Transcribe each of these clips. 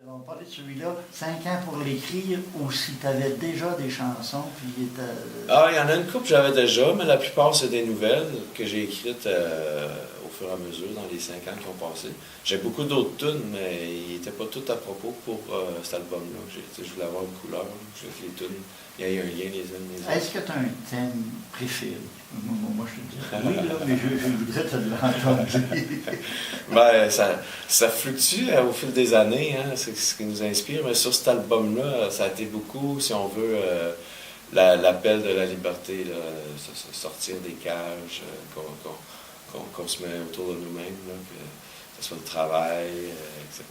On parlait de celui-là, 5 ans pour l'écrire, ou si tu avais déjà des chansons, puis Ah, il y en a une couple que j'avais déjà, mais la plupart, c'est des nouvelles que j'ai écrites au fur et à mesure dans les 5 ans qui ont passé. J'ai beaucoup d'autres tunes, mais ils n'étaient pas tous à propos pour cet album-là. Je voulais avoir une couleur, je voulais que les tunes, il y ait un lien les unes les autres. est-ce que tu as un thème préféré? Moi, je te dis oui, là, mais je voudrais te l'entendre. Ben, ça fluctue au fil des années, hein, c'est ce qui nous inspire, mais sur cet album-là, ça a été beaucoup, si on veut, l'appel de la liberté, là, sortir des cages, qu'on se met autour de nous-mêmes, là, que ce soit le travail, etc.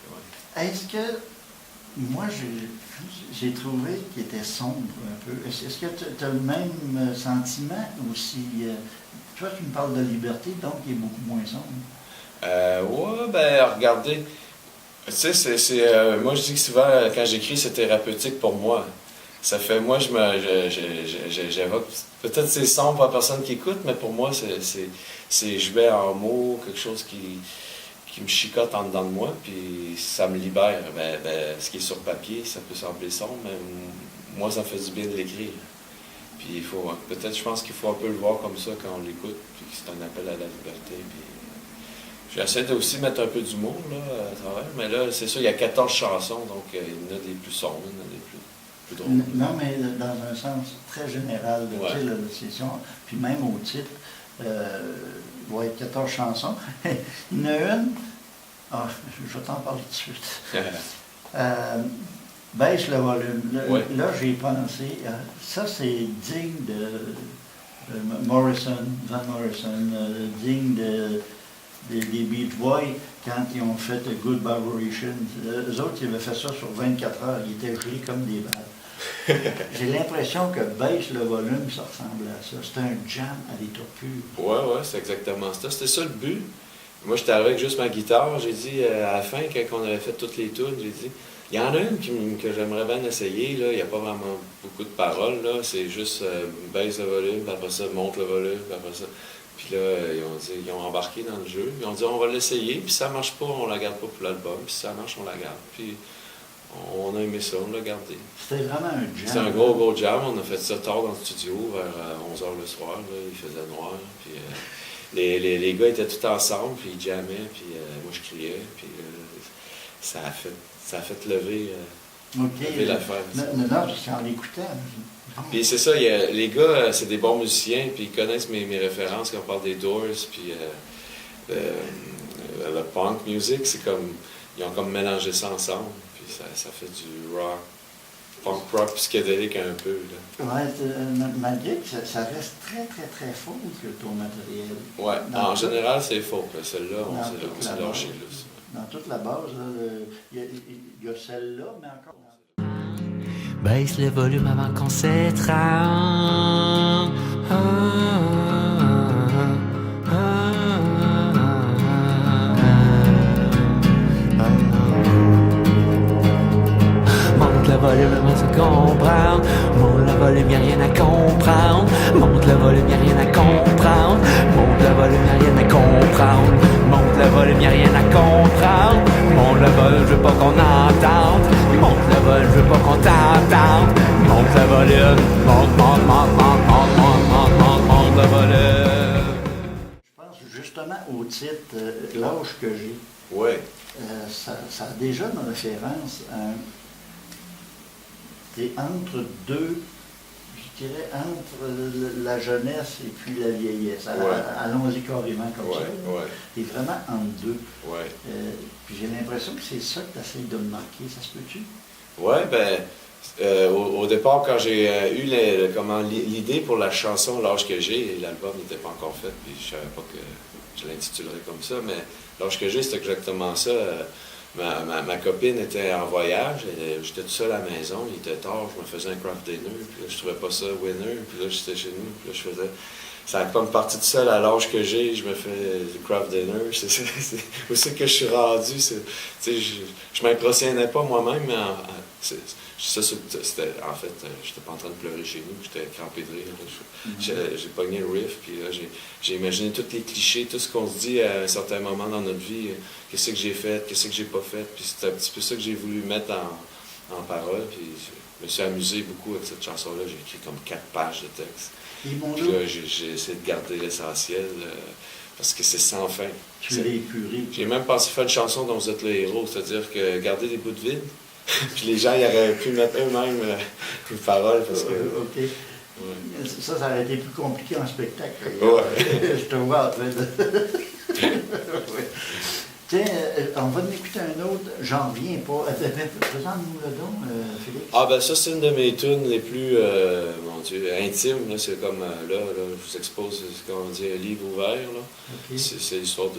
Est-ce que, moi, j'ai trouvé qu'il était sombre un peu. Est-ce que tu as le même sentiment ou si... toi, tu me parles de liberté, donc il est beaucoup moins sombre. Ouais, ben, regardez, tu sais, moi je dis que souvent, quand j'écris, c'est thérapeutique pour moi. Ça fait, moi, j'évoque, peut-être c'est sombre pour la personne qui écoute, mais pour moi, je mets en mots quelque chose qui me chicote en dedans de moi, puis ça me libère. Ben, ce qui est sur papier, ça peut sembler sombre, mais moi, ça me fait du bien de l'écrire. Puis il faut, peut-être, je pense qu'il faut un peu le voir comme ça quand on l'écoute, puis c'est un appel à la liberté. Puis j'essaie de aussi mettre un peu d'humour là, à travers, mais là, c'est sûr, il y a 14 chansons, donc il y en a des plus sombres, il y en a des plus drôles. Non, mais dans un sens très général, Ouais. tu sais, la session, puis même au titre, il va y avoir 14 chansons. Il y en a une, je vais t'en parler tout de suite. Baisse le volume. Ouais. Là, j'ai pensé, ça c'est digne de Morrison, Van Morrison, digne des Beach Boys quand ils ont fait Good Vibration. Eux autres, ils avaient fait ça sur 24 heures, ils étaient gelés comme des balles. J'ai l'impression que baisse le volume, ça ressemble à ça. C'est un jam à l'état pur. Ouais, c'est exactement ça. C'était ça le but. Moi, j'étais arrivé avec juste ma guitare. J'ai dit, à la fin, quand on avait fait toutes les tunes, j'ai dit, il y en a une que j'aimerais bien essayer. Là. Il n'y a pas vraiment beaucoup de paroles. Là. C'est juste baisse le volume, puis après ça, monte le volume, puis après ça. Puis là, ils ont embarqué dans le jeu. Ils ont dit, on va l'essayer, puis si ça marche pas, on la garde pas pour l'album. Puis si ça marche, on la garde. Puis on a aimé ça, on l'a gardé. C'était vraiment un jam. C'était un gros jam. On a fait ça tard dans le studio, vers 11h le soir. Là. Il faisait noir. Puis les gars étaient tous ensemble, puis ils jammaient, puis moi je criais. Puis ça a fait lever, lever l'affaire. Non, parce qu'en l'écoutant. Puis c'est ça, les gars, c'est des bons musiciens, puis ils connaissent mes références quand on parle des Doors, puis le punk music, c'est comme, ils ont comme mélangé ça ensemble, puis ça fait du rock, punk rock psychédélique un peu. Oui, malgré que ça reste très faux que ton matériel. Oui, en général, c'est faux. Celle-là, on s'est lâché là. Dans toute la base, il y a celle-là, mais encore. Baisse le volume avant qu'on s'étrangle. Monte le volume avant de comprendre. Monte le volume, y'a rien à comprendre. Monte le volume, y'a rien à comprendre. Monte le volume, y'a rien à comprendre. Monte le volume, y'a rien à comprendre. Monte le volume, je veux pas qu'on entende. Monte le volume, je veux pas qu'on t'entende. Monte le volume, monte le volume. Je pense justement au titre L'âge que j'ai. Oui. Ça a déjà une référence à. C'est entre deux, je dirais, entre la jeunesse et puis la vieillesse. Allons-y carrément comme ça. T'es vraiment entre deux. Puis j'ai l'impression que c'est ça que tu essaies de me marquer. Ça se peut-tu? Oui, ben, au départ, quand j'ai eu l'idée pour la chanson L'âge que j'ai, l'album n'était pas encore fait, puis je savais pas que je l'intitulerais comme ça, mais L'âge que j'ai, c'est exactement ça. Ma copine était en voyage, j'étais tout seul à la maison, il était tard, je me faisais un craft dinner, puis là, je trouvais pas ça winner, puis là, j'étais chez nous, puis là, je faisais... ça a comme parti tout seul à l'âge que j'ai, je me fais du craft dinner. C'est où c'est que je suis rendu. Je m'impressionnais pas moi-même, mais c'était, en fait, j'étais pas en train de pleurer chez nous, j'étais crampé de rire. J'ai pogné le riff, puis là, j'ai imaginé tous les clichés, tout ce qu'on se dit à un certain moment dans notre vie, qu'est-ce que j'ai fait, qu'est-ce que j'ai pas fait, puis c'est un petit peu ça que j'ai voulu mettre en parole, puis je me suis amusé beaucoup avec cette chanson-là, j'ai écrit comme 4 pages de texte. Puis là, j'ai essayé de garder l'essentiel, parce que c'est sans fin. Tu l'as épuré. J'ai même pensé faire une chanson dont vous êtes le héros, c'est-à-dire que garder des bouts de vide, puis les gens, ils auraient pu mettre eux-mêmes une parole, parce que... OK. Ouais. Ça aurait été plus compliqué en spectacle. Ouais. Je te vois en train de... ouais. Tiens, on va en écouter un autre, j'en reviens pas. Présente-nous le don, Félix. Ah ben ça, c'est une de mes tunes les plus, mon Dieu, intimes. Là. C'est comme, là, je vous expose, c'est comme on dit, un livre ouvert. Là. Okay. C'est l'histoire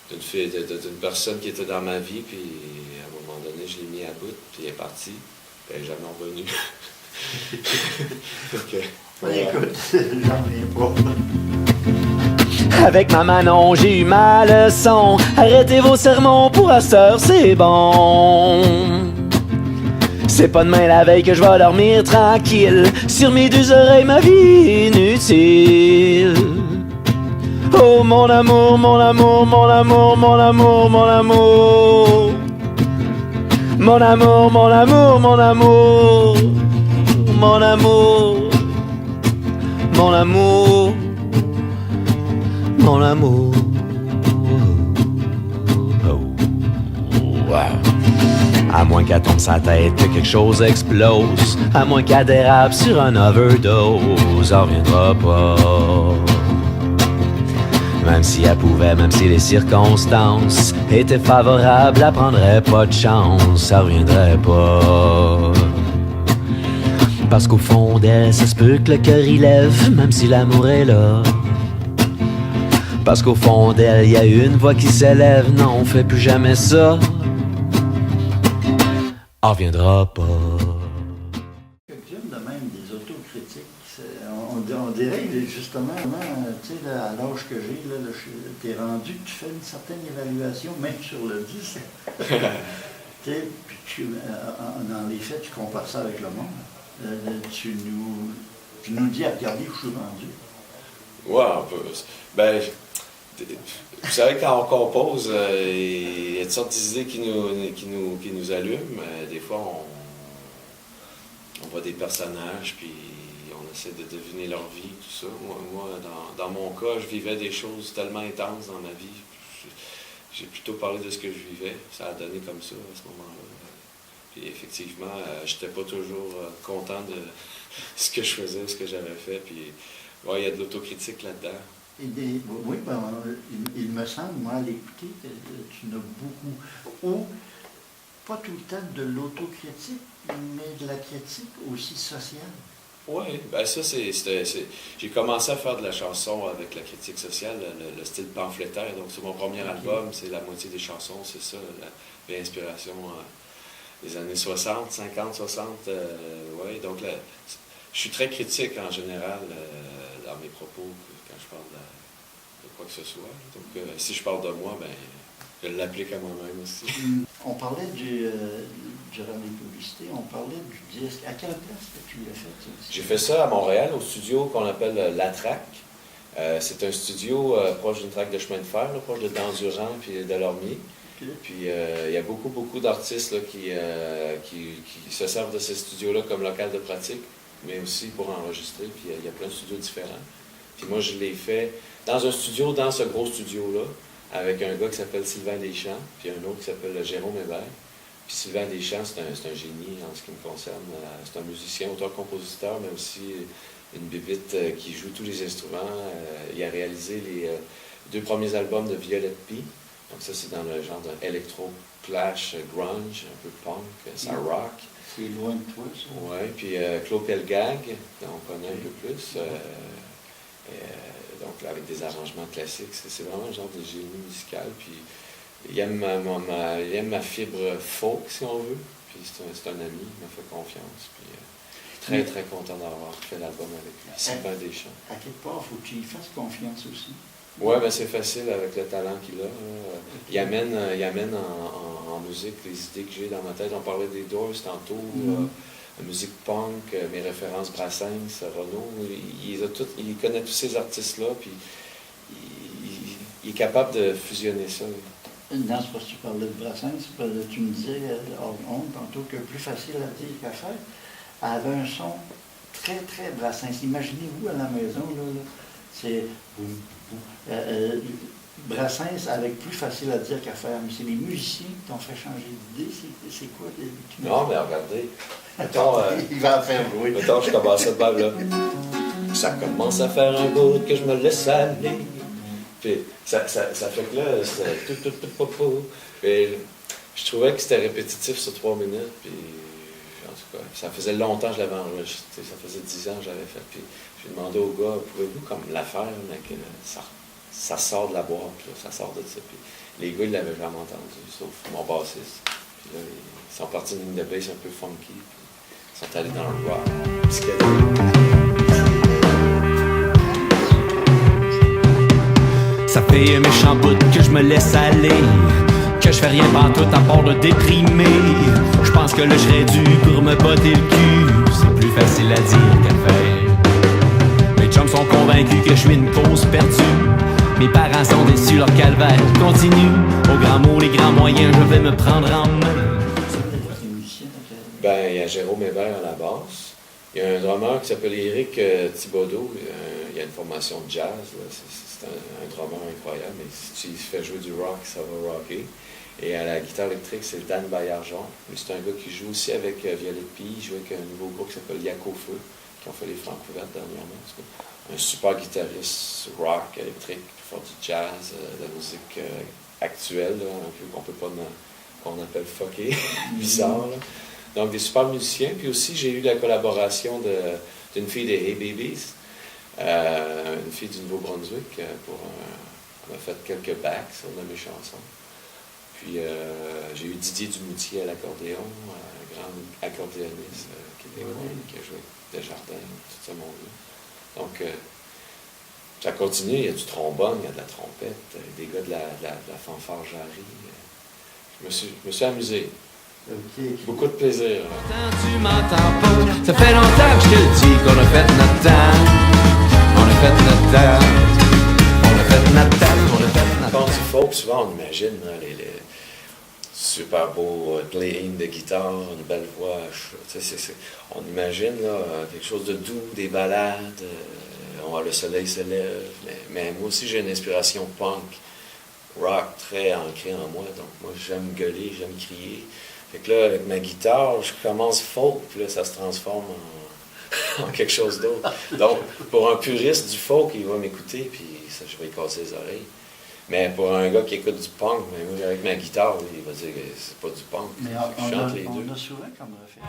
d'une fille, d'une personne qui était dans ma vie, puis à un moment donné, je l'ai mis à bout, puis elle est partie, puis elle n'est jamais revenue. Okay. Ouais, écoute, j'en reviens pas. Avec ma Manon, j'ai eu ma leçon. Arrêtez vos sermons pour à cette heure, c'est bon. C'est pas demain la veille que je vais dormir tranquille. Sur mes 2 oreilles, ma vie inutile. Oh mon amour, mon amour, mon amour, mon amour, mon amour. Mon amour, mon amour, mon amour. Mon amour. Mon amour. Mon amour. Oh. Wow. À moins qu'elle tombe sa tête, que quelque chose explose. À moins qu'elle dérape sur un overdose, elle reviendra pas. Même si elle pouvait, même si les circonstances étaient favorables, elle prendrait pas de chance, ça reviendrait pas. Parce qu'au fond d'elle, ça se peut que le cœur y lève, même si l'amour est là. Parce qu'au fond d'elle, y a une voix qui s'élève, non, on fait plus jamais ça. On reviendra pas. Quelques-unes de même des autocritiques. On dirait justement, tu sais, à l'âge que j'ai, t'es rendu, tu fais une certaine évaluation, même sur le disque. Tu sais, puis dans les faits, tu compares ça avec le monde. Tu nous dis à regarder où je suis rendu. Ouais, un peu. Ben, vous savez, quand on compose, il y a toutes sortes d'idées qui nous allument. Des fois, on voit des personnages, puis on essaie de deviner leur vie, tout ça. Moi dans mon cas, je vivais des choses tellement intenses dans ma vie. J'ai plutôt parlé de ce que je vivais. Ça a donné comme ça à ce moment-là. Puis effectivement, j'étais pas toujours content de ce que je faisais, ce que j'avais fait. Puis ouais, il y a de l'autocritique là-dedans. Oui, ben, il me semble, moi, à l'écouter, tu n'as beaucoup. Ou, pas tout le temps de l'autocritique, mais de la critique aussi sociale. Oui, ben ça, j'ai commencé à faire de la chanson avec la critique sociale, le style pamphlétaire. Donc, c'est mon premier album, c'est la moitié des chansons, c'est ça, l'inspiration des années 60, 50, 60. Oui, donc je suis très critique en général dans mes propos quand je parle de quoi que ce soit. Donc, si je parle de moi, ben, je l'applique à moi-même aussi. On parlait durant les publicités, on parlait du disque. À quelle place que tu l'as fait? J'ai fait ça à Montréal, au studio qu'on appelle La Traque. C'est un studio proche d'une traque de chemin de fer, là, proche de Dandurand puis de Lormier. Okay. Puis il y a beaucoup d'artistes là, qui se servent de ces studios-là comme local de pratique, mais aussi pour enregistrer. Puis il y a plein de studios différents. Puis moi, je l'ai fait dans un studio, dans ce gros studio-là, avec un gars qui s'appelle Sylvain Deschamps, puis un autre qui s'appelle Jérôme Hébert. Puis Sylvain Deschamps, c'est un génie en ce qui me concerne. C'est un musicien, auteur-compositeur, mais aussi une bébite qui joue tous les instruments. Il a réalisé les 2 premiers albums de Violette P. Donc ça, c'est dans le genre d'électro-clash, grunge, un peu punk, ça rock. C'est loin de toi, ça. Oui, puis Claude Pelgag, on connaît un peu plus. Donc avec des arrangements classiques, c'est vraiment un genre de génie musical. Puis il aime ma fibre folk, si on veut. Puis c'est un ami, il m'a fait confiance. Puis, très, très content d'avoir fait l'album avec lui. Sylvain Deschamps. À quelque part, il faut que tu y fasses confiance aussi. Ouais, ben c'est facile avec le talent qu'il a. Il amène en musique les idées que j'ai dans ma tête. On parlait des Doors tantôt, la musique punk, mes références Brassens, Renaud. Il connaît tous ces artistes-là, puis il est capable de fusionner ça. Non, c'est parce que tu parlais de Brassens, tu me disais hors honte tantôt que plus facile à dire qu'à faire. Elle avait un son très, très Brassens. Imaginez-vous à la maison, là c'est Brassens avec plus facile à dire qu'à faire. Mais c'est les musiciens qui t'ont fait changer d'idée. C'est quoi? Non, mais regardez. Mettons, il va en faire bruit. Mettons, je commence cette balle-là. Ça commence à faire un bout que je me laisse aller. Puis ça fait que là, c'est tout. Puis je trouvais que c'était répétitif sur 3 minutes. Puis en tout cas, ça faisait longtemps que je l'avais enregistré. Ça faisait 10 ans que je l'avais fait. Puis j'ai demandé au gars, pouvez-vous comme la faire, mais que ça sort de la boîte, là, ça sort de ça. Puis les gars, ils l'avaient jamais entendu, sauf mon bassiste. Puis là, ils sont partis d'une ligne de bass un peu funky. Puis ils sont allés dans le rock psychédélique. Ça fait un méchant bout que je me laisse aller, que je fais rien pantoute à part de déprimer. Je pense que là je serais dû pour me botter le cul. C'est plus facile à dire qu'à faire. Mes chums sont convaincus que je suis une cause perdue. Mes parents sont déçus, leur calvaire continue. Aux grands mots, les grands moyens, je vais me prendre en main. Ben, il y a Jérôme Hébert à la basse. Il y a un drummer qui s'appelle Éric Thibodeau. Il y a une formation de jazz. C'est un drummer incroyable. Mais si tu fais jouer du rock, ça va rocker. Et à la guitare électrique, c'est Dan Baillargeon. C'est un gars qui joue aussi avec Violette Pie. Il joue avec un nouveau groupe qui s'appelle Yako Feu, qui ont fait les francs couvertes dernièrement. Un super guitariste rock électrique, qui fait du jazz, de la musique actuelle, là, un peu qu'on appelle fucké, bizarre. Là. Donc des super musiciens. Puis aussi, j'ai eu la collaboration d'une fille des Hey Babies, une fille du Nouveau-Brunswick, on a fait quelques backs sur de mes chansons. Puis j'ai eu Didier Dumoutier à l'accordéon, un grand accordéoniste québécois qui a joué avec Desjardins, tout ce monde-là. Donc ça continue, il y a du trombone, il y a de la trompette, des gars de la fanfare Jarry. Je me suis amusé. Okay. Beaucoup de plaisir. Tu m'entends pas? Ça fait longtemps que je te le dis qu'on a fait notre temps. On a fait notre temps. On a fait notre temps. On a fait notre temps. Quand tu folk, souvent on imagine les super beaux playing de guitare, une belle voix. On imagine là, quelque chose de doux, des ballades. Le soleil se lève. Mais moi aussi j'ai une inspiration punk, rock très ancrée en moi. Donc moi j'aime gueuler, j'aime crier. Fait que là, avec ma guitare, je commence folk, puis là, ça se transforme en quelque chose d'autre. Donc, pour un puriste du folk, il va m'écouter, puis ça, je vais lui casser les oreilles. Mais pour un gars qui écoute du punk, moi, avec ma guitare, il va dire que c'est pas du punk. Mais je chante les deux. On a souvent comme refait.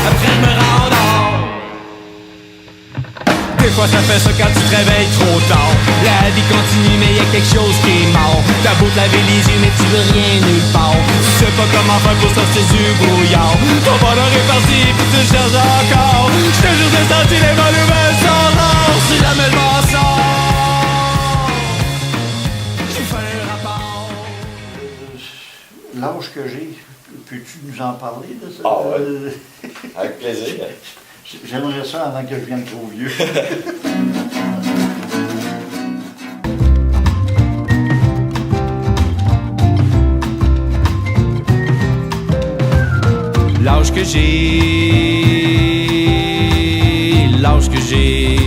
Après je me rends. Des fois ça fait ça quand tu te réveilles trop tard. La vie continue mais y a quelque chose qui est mort. T'as beau te laver les yeux mais tu veux rien nulle part. Tu sais pas comment faire pour sortir du brouillard. Ton bonheur est parti puis tu cherches encore. J'te jure de sentir les bonnes nouvelles sont rares. Si jamais je m'en sors, j'ai fait un rapport. L'âge que j'ai, peux-tu nous en parler de ça? Ah ouais. Avec plaisir. J'aimerais ça avant que je vienne trop vieux. L'âge que j'ai, l'âge que j'ai,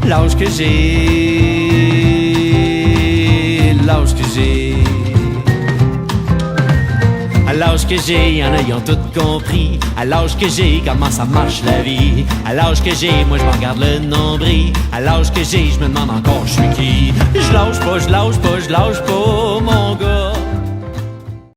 l'âge que j'ai, l'âge que j'ai. À l'âge que j'ai, y'en a, ils ont tout compris. À l'âge que j'ai, comment ça marche la vie. À l'âge que j'ai, moi je me regarde le nombril. À l'âge que j'ai, je me demande encore je suis qui. Je lâche pas, mon gars.